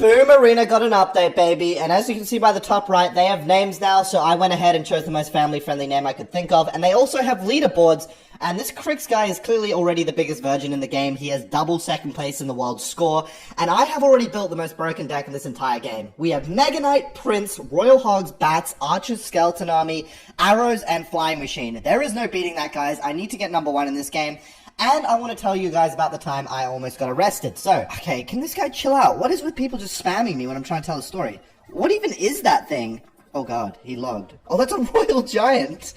Boom Arena got an update, baby, and as you can see by the top right, they have names now, so I went ahead and chose the most family-friendly name I could think of, and they also have leaderboards, and this Crix guy is clearly already the biggest virgin in the game. He has double second place in the world score, and I have already built the most broken deck in this entire game. We have Mega Knight, Prince, Royal Hogs, Bats, Archers, Skeleton Army, Arrows, and Flying Machine. There is no beating that, guys. I need to get number 1 in this game. And I want to tell you guys about the time I almost got arrested. So, okay, can this guy chill out? What is with people just spamming me when I'm trying to tell a story? What even is that thing? Oh god, he logged. Oh, that's a Royal Giant!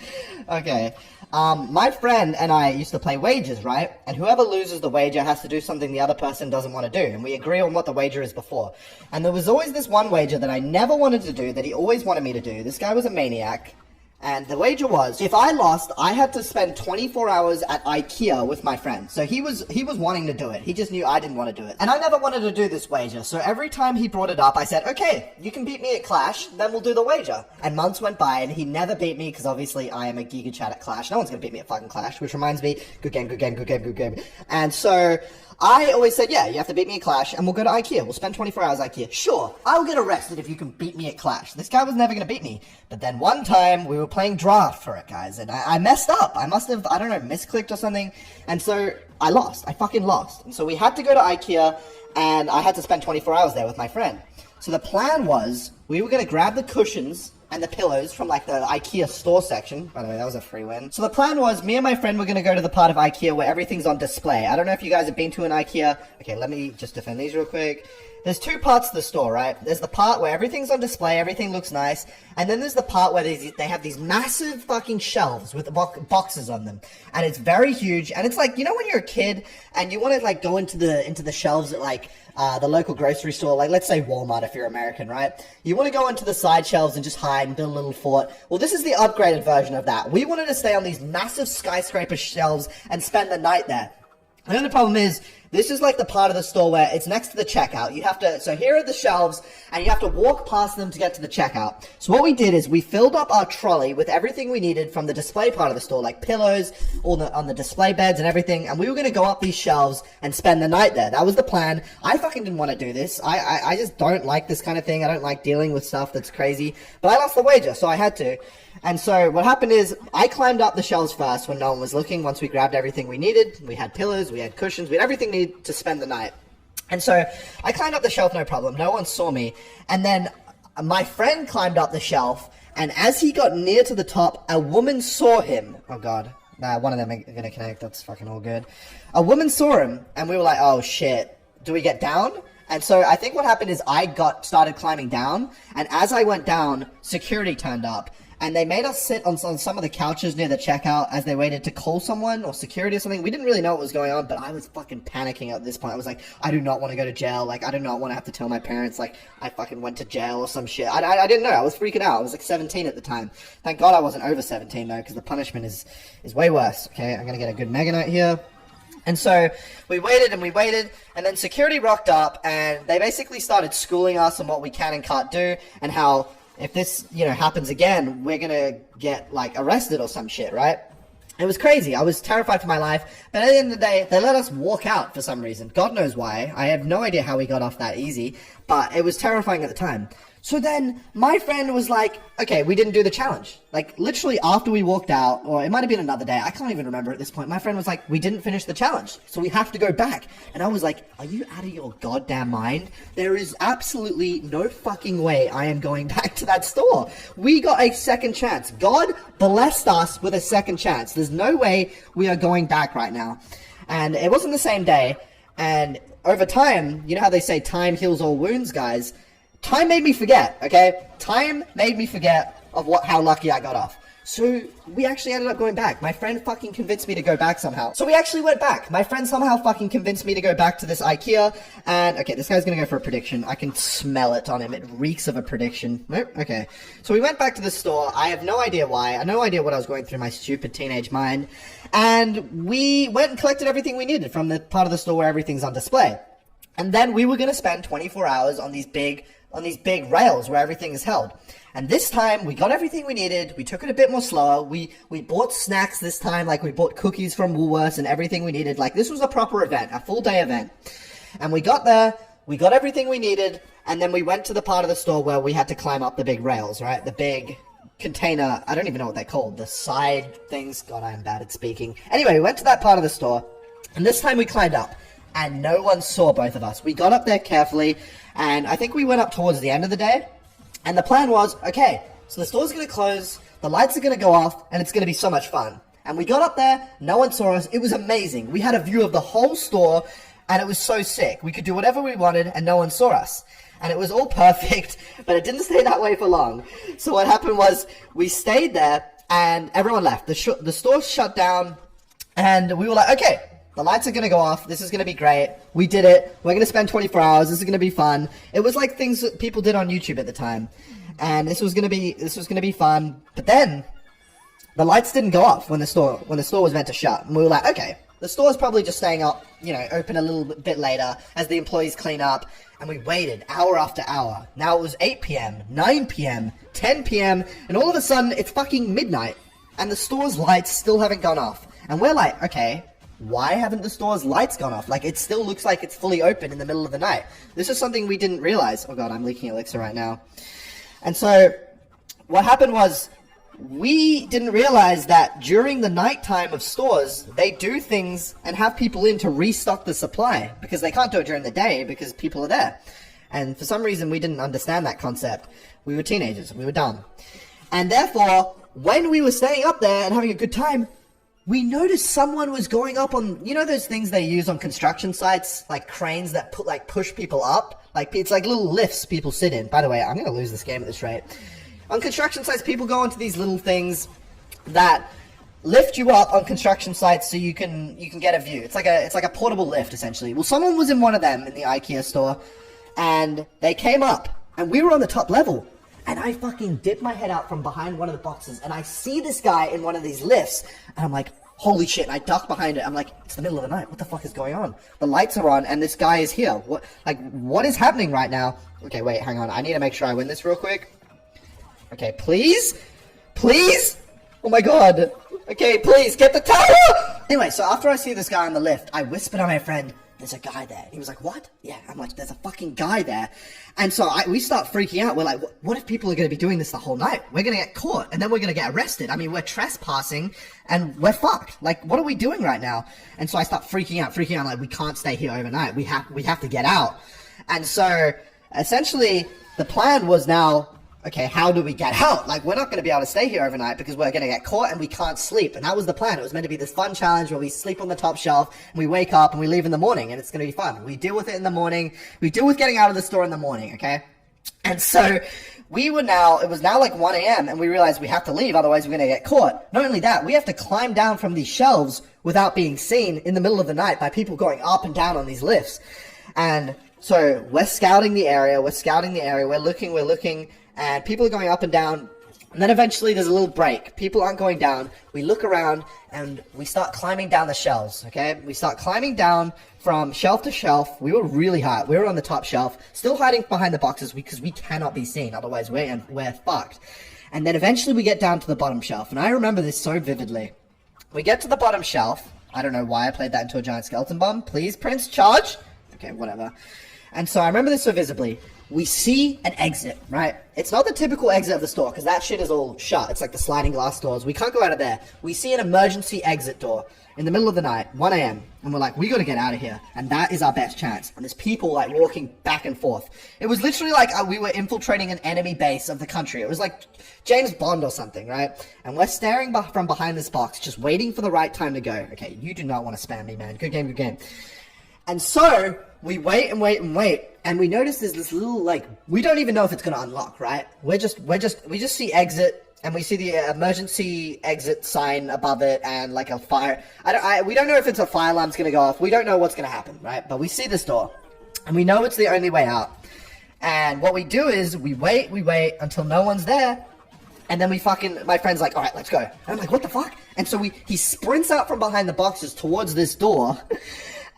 Okay. My friend and I used to play wagers, right? And whoever loses the wager has to do something the other person doesn't want to do. And we agree on what the wager is before. And there was always this one wager that I never wanted to do, that he always wanted me to do. This guy was a maniac. And the wager was, if I lost, I had to spend 24 hours at IKEA with my friend. So he was wanting to do it. He just knew I didn't want to do it. And I never wanted to do this wager. So every time he brought it up, I said, okay, you can beat me at Clash, then we'll do the wager. And months went by, and he never beat me, because obviously I am a Giga Chat at Clash. No one's going to beat me at fucking Clash, which reminds me, good game, good game, good game, good game. And so I always said, yeah, you have to beat me at Clash, and we'll go to IKEA. We'll spend 24 hours at IKEA. Sure, I'll get arrested if you can beat me at Clash. This guy was never going to beat me. But then one time, we were playing draft for it, guys, and I messed up. I must have, I don't know, misclicked or something. And so I lost. I fucking lost. And so we had to go to IKEA, and I had to spend 24 hours there with my friend. So the plan was, we were going to grab the cushions and the pillows from, like, the IKEA store section. By the way, that was a free win. So the plan was, me and my friend were going to go to the part of IKEA where everything's on display. I don't know if you guys have been to an IKEA. Okay, let me just defend these real quick. There's two parts to the store, right? There's the part where everything's on display, everything looks nice, and then there's the part where they have these massive fucking shelves with boxes on them, and it's very huge, and it's like, you know when you're a kid, and you want to, like, go into the shelves at, like, the local grocery store, like, let's say Walmart if you're American, right? You want to go into the side shelves and just hide and build a little fort. Well, this is the upgraded version of that. We wanted to stay on these massive skyscraper shelves and spend the night there. And then the problem is, this is like the part of the store where it's next to the checkout. You have to, so here are the shelves, and you have to walk past them to get to the checkout. So what we did is we filled up our trolley with everything we needed from the display part of the store, like pillows, on the display beds and everything, and we were going to go up these shelves and spend the night there. That was the plan. I fucking didn't want to do this. I just don't like this kind of thing. I don't like dealing with stuff that's crazy. But I lost the wager, so I had to. And so what happened is, I climbed up the shelves first when no one was looking. Once we grabbed everything we needed, we had pillows, we had cushions, we had everything needed to spend the night. And so I climbed up the shelf, no problem. No one saw me. And then my friend climbed up the shelf, and as he got near to the top, a woman saw him. Oh god, one of them are gonna connect. That's fucking all good. A woman saw him, and we were like, oh shit, do we get down? And so I think what happened is I started climbing down, and as I went down, security turned up. And they made us sit on some of the couches near the checkout as they waited to call someone or security or something. We didn't really know what was going on, but I was fucking panicking at this point. I was like, I do not want to go to jail. Like, I do not want to have to tell my parents, like, I fucking went to jail or some shit. I didn't know. I was freaking out. I was like 17 at the time. Thank God I wasn't over 17 though, because the punishment is way worse. Okay, I'm gonna get a good Mega Knight here. And so we waited and we waited, and then security rocked up, and they basically started schooling us on what we can and can't do, and how if this, you know, happens again, we're gonna get, like, arrested or some shit, right? It was crazy. I was terrified for my life, but at the end of the day, they let us walk out for some reason. God knows why. I have no idea how we got off that easy, but it was terrifying at the time. So then, my friend was like, okay, we didn't do the challenge. Like, literally after we walked out, or it might have been another day, I can't even remember at this point, my friend was like, we didn't finish the challenge, so we have to go back. And I was like, are you out of your goddamn mind? There is absolutely no fucking way I am going back to that store. We got a second chance. God blessed us with a second chance. There's no way we are going back right now. And it wasn't the same day, and over time, you know how they say time heals all wounds, guys? Time made me forget, okay? Time made me forget of how lucky I got off. So, we actually ended up going back. My friend fucking convinced me to go back somehow. So we actually went back. My friend somehow fucking convinced me to go back to this IKEA. And, okay, this guy's gonna go for a prediction. I can smell it on him. It reeks of a prediction. Nope, okay. So we went back to the store. I have no idea why. I have no idea what I was going through my stupid teenage mind. And we went and collected everything we needed from the part of the store where everything's on display. And then we were gonna spend 24 hours on these big rails where everything is held. And this time, we got everything we needed, we took it a bit more slower, we bought snacks this time, like we bought cookies from Woolworths and everything we needed, like this was a proper event, a full day event. And we got there, we got everything we needed, And then we went to the part of the store where we had to climb up the big rails, right? The big container, I don't even know what they're called, the side things. God, I am bad at speaking. Anyway, we went to that part of the store, and this time we climbed up, and no one saw both of us. We got up there carefully, and I think we went up towards the end of the day, and the plan was, okay, so the store's gonna close, the lights are gonna go off, and it's gonna be so much fun. And we got up there, no one saw us, it was amazing. We had a view of the whole store, and it was so sick. We could do whatever we wanted, and no one saw us. And it was all perfect, but it didn't stay that way for long. So what happened was, we stayed there, and everyone left. The store shut down, and we were like, okay, the lights are gonna go off, this is gonna be great, we did it, we're gonna spend 24 hours, this is gonna be fun. It was like things that people did on YouTube at the time. And this was gonna be fun. But then, the lights didn't go off when the store was meant to shut. And we were like, okay, the store's probably just staying up, you know, open a little bit later as the employees clean up. And we waited hour after hour. Now it was 8 p.m., 9 p.m., 10 p.m., and all of a sudden it's fucking midnight. And the store's lights still haven't gone off. And we're like, okay, why haven't the store's lights gone off? Like, it still looks like it's fully open in the middle of the night. This is something we didn't realize. Oh god, I'm leaking elixir right now. And so, what happened was, we didn't realize that during the nighttime of stores, they do things and have people in to restock the supply, because they can't do it during the day because people are there. And for some reason, we didn't understand that concept. We were teenagers, we were dumb. And therefore, when we were staying up there and having a good time, we noticed someone was going up on, you know those things they use on construction sites? Like cranes that push people up? Like, it's like little lifts people sit in. By the way, I'm gonna lose this game at this rate. On construction sites, people go into these little things that lift you up on construction sites so you can get a view. It's like a portable lift, essentially. Well, someone was in one of them in the IKEA store, and they came up, and we were on the top level. And I fucking dipped my head out from behind one of the boxes, and I see this guy in one of these lifts, and I'm like, holy shit, and I duck behind it. I'm like, it's the middle of the night, what the fuck is going on? The lights are on, and this guy is here. What is happening right now? Okay, wait, hang on, I need to make sure I win this real quick. Okay, please? Please? Oh my god. Okay, please, get the tower! Anyway, so after I see this guy on the lift, I whisper to my friend, there's a guy there. He was like, what? Yeah, I'm like, there's a fucking guy there. And so we start freaking out. We're like, what if people are going to be doing this the whole night? We're going to get caught, and then we're going to get arrested. I mean, we're trespassing, and we're fucked. Like, what are we doing right now? And so I start freaking out, like, we can't stay here overnight. We have to get out. And so, essentially, the plan was now, okay, how do we get out? Like, we're not going to be able to stay here overnight because we're going to get caught and we can't sleep. And that was the plan. It was meant to be this fun challenge where we sleep on the top shelf and we wake up and we leave in the morning, and it's going to be fun. We deal with it in the morning. We deal with getting out of the store in the morning, okay? And so it was now like 1 a.m. and we realized we have to leave, otherwise we're going to get caught. Not only that, we have to climb down from these shelves without being seen in the middle of the night by people going up and down on these lifts. And so we're scouting the area, we're looking, and people are going up and down, and then eventually there's a little break. People aren't going down. We look around, and we start climbing down the shelves, okay? We start climbing down from shelf to shelf. We were really high. We were on the top shelf, still hiding behind the boxes because we cannot be seen, otherwise we're fucked. And then eventually we get down to the bottom shelf, and I remember this so vividly. We get to the bottom shelf. I don't know why I played that into a giant skeleton bomb. Please, Prince, charge! Okay, whatever. And so I remember this so visibly. We see an exit, right? It's not the typical exit of the store, because that shit is all shut. It's like the sliding glass doors. We can't go out of there. We see an emergency exit door in the middle of the night, 1 a.m. And we're like, we gotta get out of here. And that is our best chance. And there's people like walking back and forth. It was literally like we were infiltrating an enemy base of the country. It was like James Bond or something, right? And we're staring from behind this box, just waiting for the right time to go. Okay, you do not want to spam me, man. Good game, good game. And so we wait and wait and wait, and we notice there's this little, like, we don't even know if it's gonna unlock, right? We just see exit, and we see the emergency exit sign above it, and like a fire. We don't know if it's a fire alarm's gonna go off. We don't know what's gonna happen, right? But we see this door, and we know it's the only way out. And what we do is we wait until no one's there, and then my friend's like, all right, let's go. And I'm like, what the fuck? And so he sprints out from behind the boxes towards this door.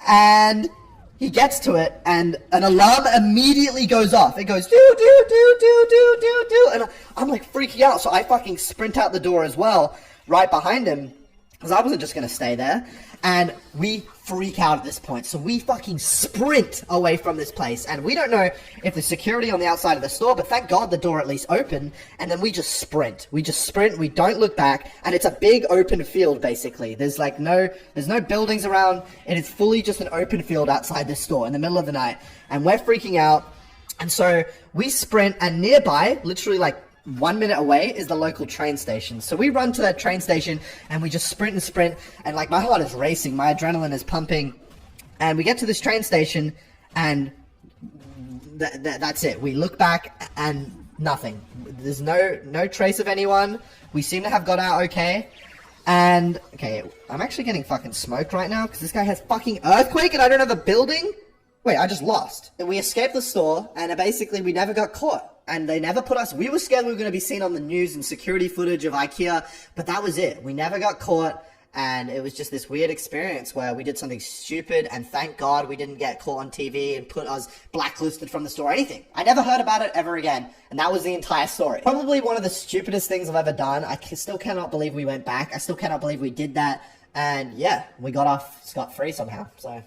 And he gets to it, and an alarm immediately goes off. It goes, do, and I'm like freaking out, so I fucking sprint out the door as well, right behind him, because I wasn't just gonna stay there, and we freak out at this point. So we fucking sprint away from this place. And we don't know if there's security on the outside of the store, but thank God the door at least opened. And then we just sprint. We just sprint. We don't look back. And it's a big open field, basically. There's like there's no buildings around. It is fully just an open field outside this store in the middle of the night. And we're freaking out. And so we sprint, and nearby, literally like 1 minute away, is the local train station. So we run to that train station, and we just sprint and sprint, and like my heart is racing, my adrenaline is pumping, and we get to this train station, and that's it. We look back, and nothing. There's no trace of anyone. We seem to have got out okay. And, okay, I'm actually getting fucking smoked right now, because this guy has fucking earthquake, and I don't have a building? Wait, I just lost. We escaped the store, and basically we never got caught. And they never put us... We were scared we were going to be seen on the news and security footage of IKEA, but that was it. We never got caught, and it was just this weird experience where we did something stupid, and thank God we didn't get caught on TV and put us blacklisted from the store or anything. I never heard about it ever again, and that was the entire story. Probably one of the stupidest things I've ever done. I still cannot believe we went back. I still cannot believe we did that. And yeah, we got off scot-free somehow, so...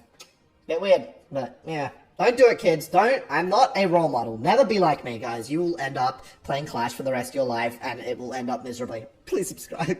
Bit weird, but yeah. Don't do it, kids. Don't. I'm not a role model. Never be like me, guys. You will end up playing Clash for the rest of your life, and it will end up miserably. Please subscribe.